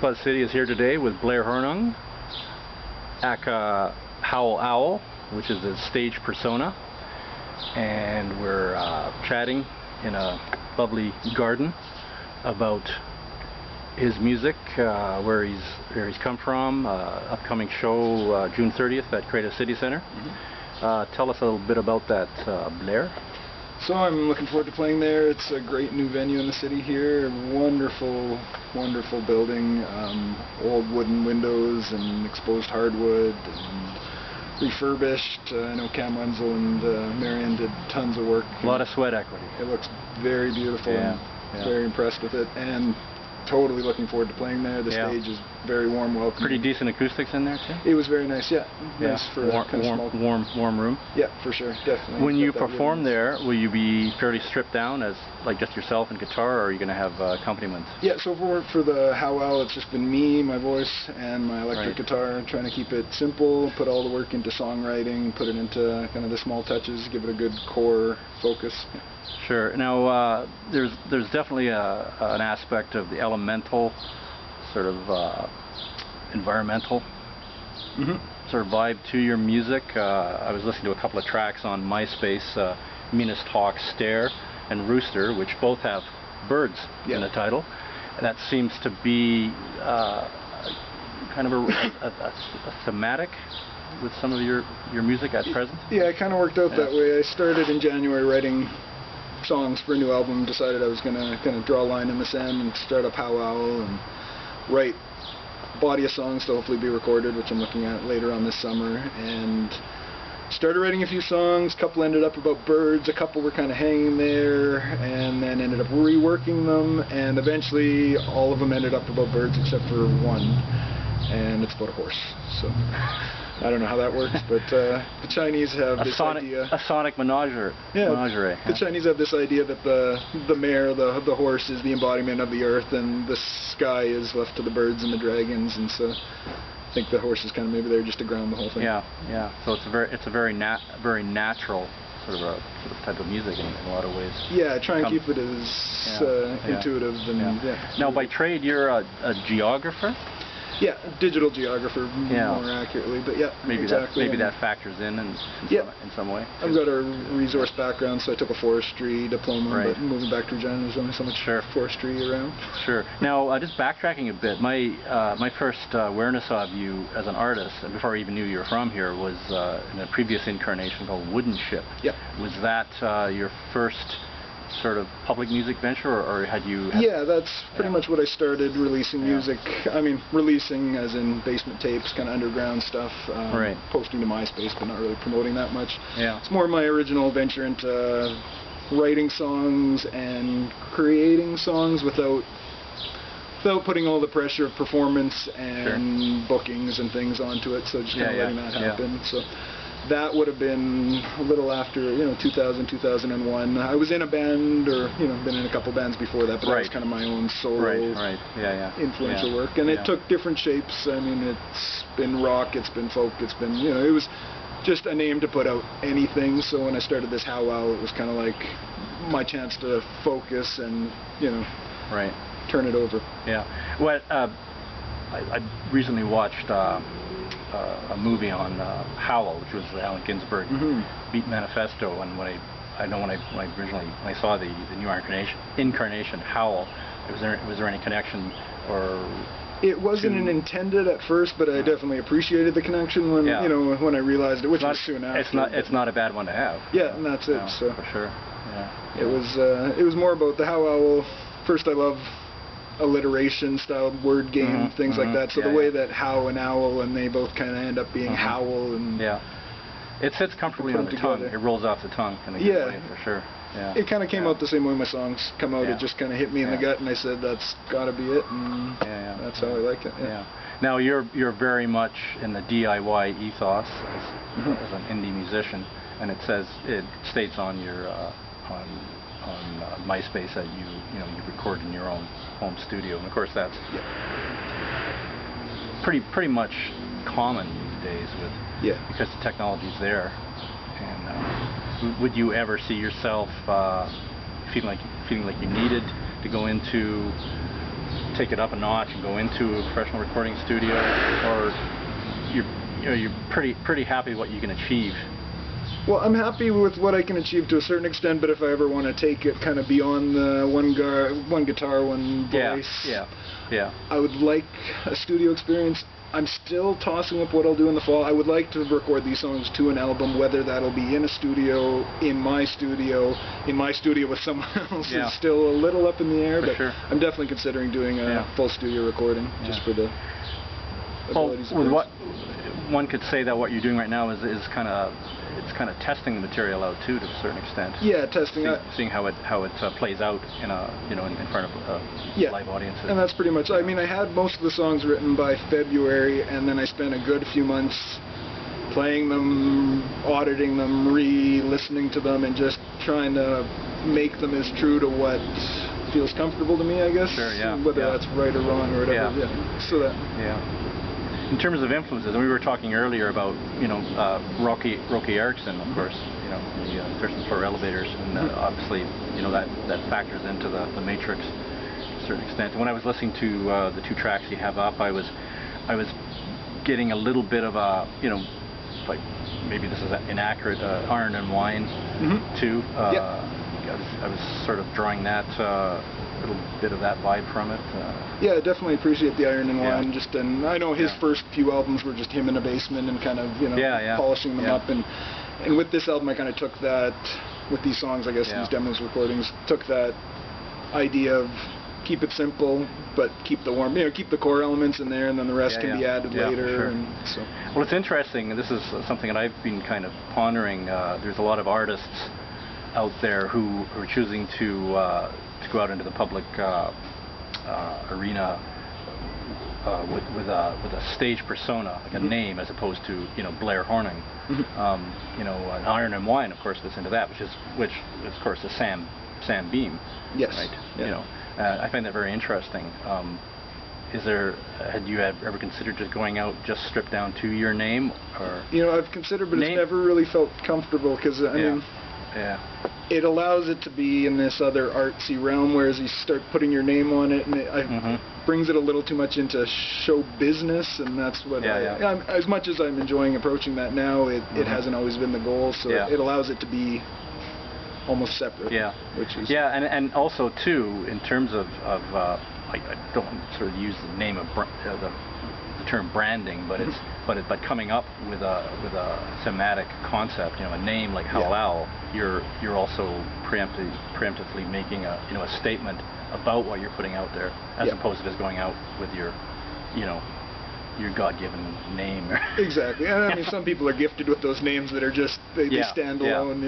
BuzzCity is here today with Blair Hornung, A.K.A. HowlOwl, which is his stage persona, and we're chatting in a lovely garden about his music, where he's come from, upcoming show June 30th at Creative City Center. Tell us a little bit about that, Blair. So I'm looking forward to playing there. It's a great new venue in the city here. Wonderful, wonderful building. Old wooden windows and exposed hardwood and refurbished. I know Cam Wenzel and Marianne did tons of work. A lot of sweat equity. It looks very beautiful. Yeah, and very impressed with it, and totally looking forward to playing there. The stage is very warm, welcoming. Pretty decent acoustics in there too? It was very nice, yeah. Nice for warm room. Yeah, for sure, definitely. When you perform there, will you be fairly stripped down as like just yourself and guitar, or are you going to have accompaniment? Yeah, so for the HowlOwl, it's just been me, my voice, and my electric guitar, trying to keep it simple, put all the work into songwriting, put it into kind of the small touches, give it a good core focus. Sure. Now, there's definitely an aspect of the elemental, sort of environmental sort of vibe to your music. I was listening to a couple of tracks on MySpace, Minas Talk, Stare, and Rooster, which both have birds in the title. That seems to be kind of a thematic with some of your music at present. Yeah, it kind of worked out that way. I started in January writing songs for a new album, decided I was going to kind of draw a line in the sand and start up HowlOwl and write a body of songs to hopefully be recorded, which I'm looking at later on this summer, and started writing a few songs. A couple ended up about birds, a couple were kind of hanging there, and then ended up reworking them, and eventually all of them ended up about birds except for one, and it's about a horse. So I don't know how that works, but the Chinese have this idea. A sonic menagerie. The Chinese have this idea that the mare, the horse, is the embodiment of the earth, and the sky is left to the birds and the dragons, and so I think the horse is kind of maybe there just to ground the whole thing. Yeah. So it's a very natural sort of type of music in a lot of ways. Yeah, try and keep it as intuitive and Now, by trade, you're a geographer. Yeah, digital geographer, more accurately, but yeah, maybe exactly. That factors in some way. I've got a resource background, so I took a forestry diploma, but moving back to Regina, there's only so much forestry around. Sure. Now, just backtracking a bit, my first awareness of you as an artist, before I even knew you were from here, was in a previous incarnation called Wooden Ship. Yeah. Was that your first sort of public music venture, or had you... Yeah, that's pretty much what I started releasing music. I mean, releasing as in basement tapes, kind of underground stuff, posting to MySpace, but not really promoting that much. Yeah. It's more my original venture into writing songs and creating songs without putting all the pressure of performance and bookings and things onto it, so just kind of letting that happen. So that would have been a little after, 2000, 2001. I was in a band, or, been in a couple bands before that, but that was kind of my own solo influential work. And it took different shapes. I mean, it's been rock, it's been folk, it's been, it was just a name to put out anything. So when I started this HowlOwl, it was kind of like my chance to focus and, turn it over. Yeah. Well, I recently watched a movie on HowlOwl, which was Allen Ginsberg Beat Manifesto, and when I saw the new incarnation Howl, was there any connection, or? It wasn't intended at first, but I definitely appreciated the connection when when I realized it, which was soon after. It's not a bad one to have. Yeah, and that's it. So for sure. Yeah. It was more about the HowlOwl. First, I love alliteration style word game, things like that. So the way that how and owl, and they both kind of end up being howl, and it sits comfortably on the tongue. It rolls off the tongue in a good way, for sure. Yeah. It kind of came out the same way my songs come out. It just kind of hit me in the gut, and I said that's got to be it, and that's how I like it. Now you're very much in the DIY ethos as an indie musician, and it states on your on MySpace that you record in your own home studio, and of course that's pretty much common these days because the technology's there. And would you ever see yourself feeling like you needed to go into take it up a notch and go into a professional recording studio, or you're pretty happy with what you can achieve? Well, I'm happy with what I can achieve to a certain extent, but if I ever want to take it kind of beyond the one guitar, one voice, yeah, I would like a studio experience. I'm still tossing up what I'll do in the fall. I would like to record these songs to an album, whether that'll be in a studio, in my studio with someone else is still a little up in the air, but sure. I'm definitely considering doing a full studio recording just for the abilities of what one could say that what you're doing right now is kind of testing the material out too, to a certain extent. Yeah, testing seeing how it plays out in a in front of live audiences. And that's pretty much. I mean, I had most of the songs written by February, and then I spent a good few months playing them, auditing them, re-listening to them, and just trying to make them as true to what feels comfortable to me, I guess. Sure, yeah. Whether that's right or wrong or whatever. So that. In terms of influences, and we were talking earlier about Rocky Erickson, of course, the 13th Floor Elevators, and obviously that factors into the Matrix to a certain extent. And when I was listening to the 2 tracks you have up, I was getting a little bit of a like maybe this is inaccurate Iron and Wine too. I was sort of drawing that little bit of that vibe from it. Yeah, I definitely appreciate the Iron and Wine. And I know his first few albums were just him in a basement and kind of polishing them up. And with this album, I kind of took that with these songs. I guess these demos, recordings, took that idea of keep it simple, but keep the keep the core elements in there, and then the rest can be added later. Sure. And so. Well, it's interesting. This is something that I've been kind of pondering. There's a lot of artists out there who are choosing to go out into the public arena with a stage persona, like a name, as opposed to Blair Hornung. An Iron and Wine, of course, fits into that, which of course is Sam Beam. Yes. Right. Yeah. I find that very interesting. Had you ever considered just going out just stripped down to your name, or? I've considered, but it's never really felt comfortable because I mean. Yeah. It allows it to be in this other artsy realm, whereas you start putting your name on it, and it brings it a little too much into show business, and that's what as much as I'm enjoying approaching that now, it hasn't always been the goal, so it allows it to be almost separate. Yeah. Which is and also too, in terms of I don't sort of use the name of the term branding, but it's but coming up with a thematic concept, a name like HowlOwl, you're also preemptively making a statement about what you're putting out there, as opposed to just going out with your God-given name. Exactly. And I mean, some people are gifted with those names that are just they stand alone,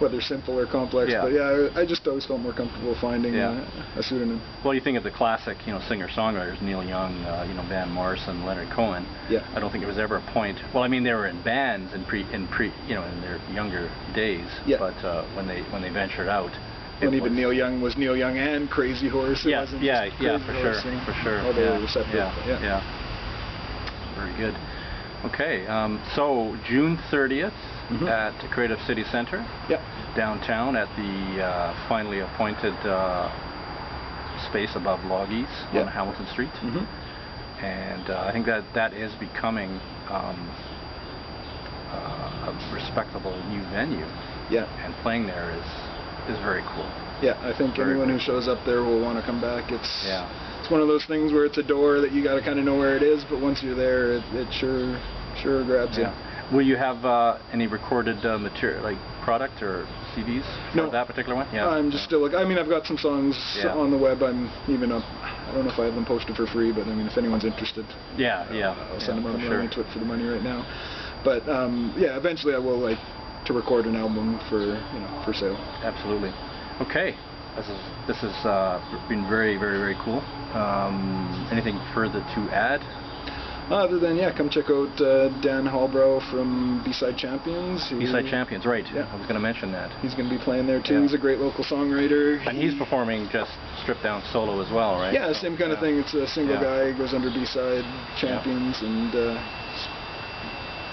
whether simple or complex. But I just always felt more comfortable finding a pseudonym. Well, you think of the classic, singer-songwriters, Neil Young, Van Morrison, Leonard Cohen. I don't think there was ever a point. Well, I mean, they were in bands in their younger days, but when they ventured out. And even Neil Young was Neil Young and Crazy Horse. For sure. Although they were separate. Very good. Okay, so June 30th at Creative City Center, downtown at the finally appointed space above Loggies on Hamilton Street. And I think that is becoming a respectable new venue. And playing there is very cool. I think anyone who shows up there will want to come back. It's one of those things where it's a door that you got to kind of know where it is, but once you're there, it sure grabs you. Will you have any recorded material, like product or CDs for that particular one? I'm just still looking. I mean, I've got some songs on the web. I'm even up. I don't know if I have them posted for free, but I mean, if anyone's interested, I'll send them. I'm running into it for the money right now. But eventually I will like to record an album for sale. Absolutely. Okay. This has been very, very, very cool. Anything further to add? Other than, come check out Dan Hallbrow from B-Side Champions. B-Side Champions, right. I was going to mention that. He's going to be playing there too. He's a great local songwriter. And he's performing just stripped down solo as well, right? Yeah, same kind of thing. It's a single guy, goes under B-Side Champions, and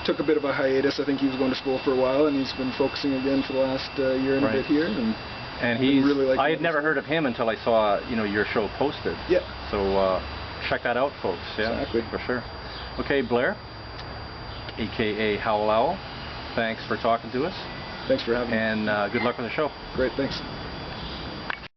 took a bit of a hiatus. I think he was going to school for a while, and he's been focusing again for the last year and a bit here. And And I had never heard of him until I saw, your show posted. Yeah. So check that out, folks. Yeah, exactly. For sure. Okay, Blair, A.K.A. HowlOwl, thanks for talking to us. Thanks for having me. And good luck with the show. Great, thanks.